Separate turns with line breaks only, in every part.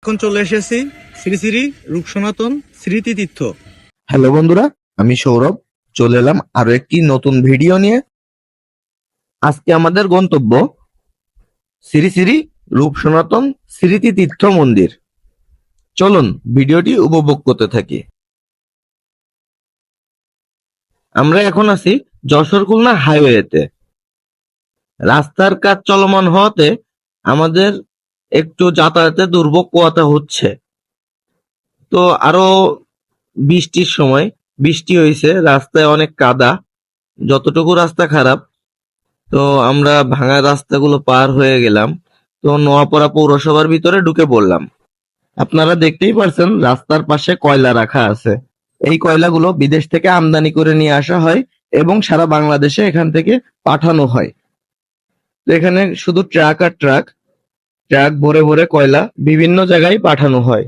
এখন চলে এসেছি শ্রী শ্রী রূপ সনাতন স্মৃতিতীর্থ।
হ্যালো বন্ধুরা, আমি সৌরভ চলে এলাম আরো একটি নতুন ভিডিও নিয়ে। আজকে আমাদের গন্তব্য শ্রী শ্রী রূপ সনাতন স্মৃতিতীর্থ মন্দির। চলুন ভিডিওটি উপভোগ করতে থাকি। আমরা এখন আছি যশোর খুলনা হাইওয়েতে। রাস্তার কাজ চলমান হওয়াতে আমাদের একটু যাতায়াতে দুর্ভোগ পোহাতে হচ্ছে। তো আরো বৃষ্টির সময় বৃষ্টি হয়েছে, রাস্তায় অনেক কাদা, যতটুকু রাস্তা খারাপ। তো আমরা ভাঙা রাস্তাগুলো পার হয়ে গেলাম, তো নোয়াপাড়া পৌরসভার ভিতরে ঢুকে পড়লাম। আপনারা দেখতেই পারছেন রাস্তার পাশে কয়লা রাখা আছে। এই কয়লাগুলো বিদেশ থেকে আমদানি করে নিয়ে আসা হয় এবং সারা বাংলাদেশে এখান থেকে পাঠানো হয়। তো এখানে শুধু ট্রাক আর ট্রাক ট্রাক ভরে ভরে কয়লা বিভিন্ন জায়গায় পাঠানো হয়।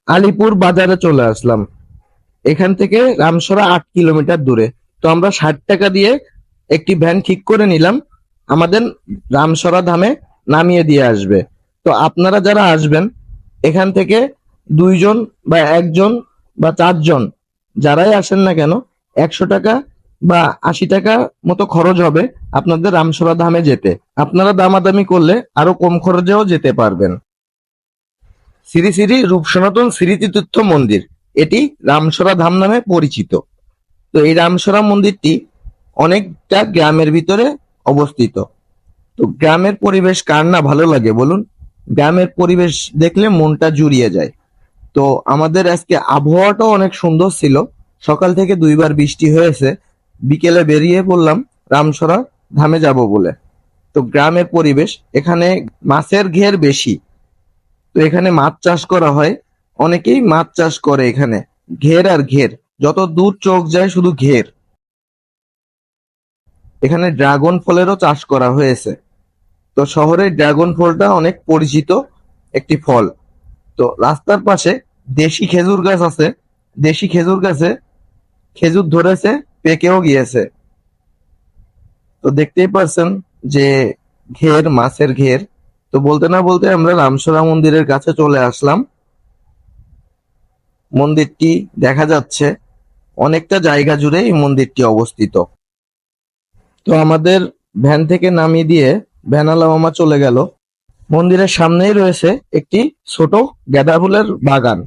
আলিপুর বাজারে চলে আসলাম। এখান থেকে রামসরা ৮ কিলোমিটার দূরে। তো আমরা ৬০ টাকা দিয়ে একটি ভ্যান ঠিক করে নিলাম, আমাদের রামসরা ধামে নামিয়ে দিয়ে আসবে। তো আপনারা যারা আসবেন এখান থেকে ২ জন বা ১ জন বা ৪ জন যারাই আসেন না কেন, ১০০ টাকা বা ৮০ টাকা মতো খরচ হবে আপনাদের রামসরা ধামে যেতে। আপনারা দামাদামি করলে আরো কম খরচেও যেতে পারবেন। শ্রী শ্রী রূপ সনাতন স্মৃতিতীর্থ মন্দির, এটি রামসরা ধাম নামে পরিচিত। তো এই রামসরা মন্দিরটি অনেকটা গ্রামের ভিতরে অবস্থিত। তো গ্রামের পরিবেশ কার না ভালো লাগে বলুন? গ্রামের পরিবেশ দেখলে মনটা জুড়িয়ে যায়। তো আমাদের আজকে আবহাওয়াটাও অনেক সুন্দর ছিল। সকাল থেকে ২ বার বৃষ্টি হয়েছে। বিকেলে বেরিয়ে পড়লাম রামসরা ধামে যাব বলে। তো গ্রামের পরিবেশ, এখানে মাছের ঘের বেশি। তো এখানে মাছ চাষ করা হয়, অনেকেই মাছ চাষ করে এখানে। ঘের আর ঘের, যত দূর চোখ যায় শুধু ঘের। এখানে ড্রাগন ফলেরও চাষ করা হয়েছে। তো শহরে ড্রাগন ফলটা অনেক পরিচিত একটি ফল। তো রাস্তার পাশে দেশি খেজুর গাছ আছে। দেশি খেজুর গাছে খেজুর ধরেছে, পেকেও গিয়েছে। তো দেখতেই পারছেন যে ঘের, মাছের ঘের। তো বলতে না বলতে আমরা রামসরা মন্দিরের কাছে চলে আসলাম। মন্দিরটি দেখা যাচ্ছে অনেকটা জায়গা জুড়ে এই মন্দিরটি অবস্থিত। তো আমাদের ভ্যান থেকে নামিয়ে দিয়ে ভ্যানালা মামা চলে গেল। মন্দিরের সামনেই রয়েছে একটি ছোট গাঁদা ফুলের বাগান।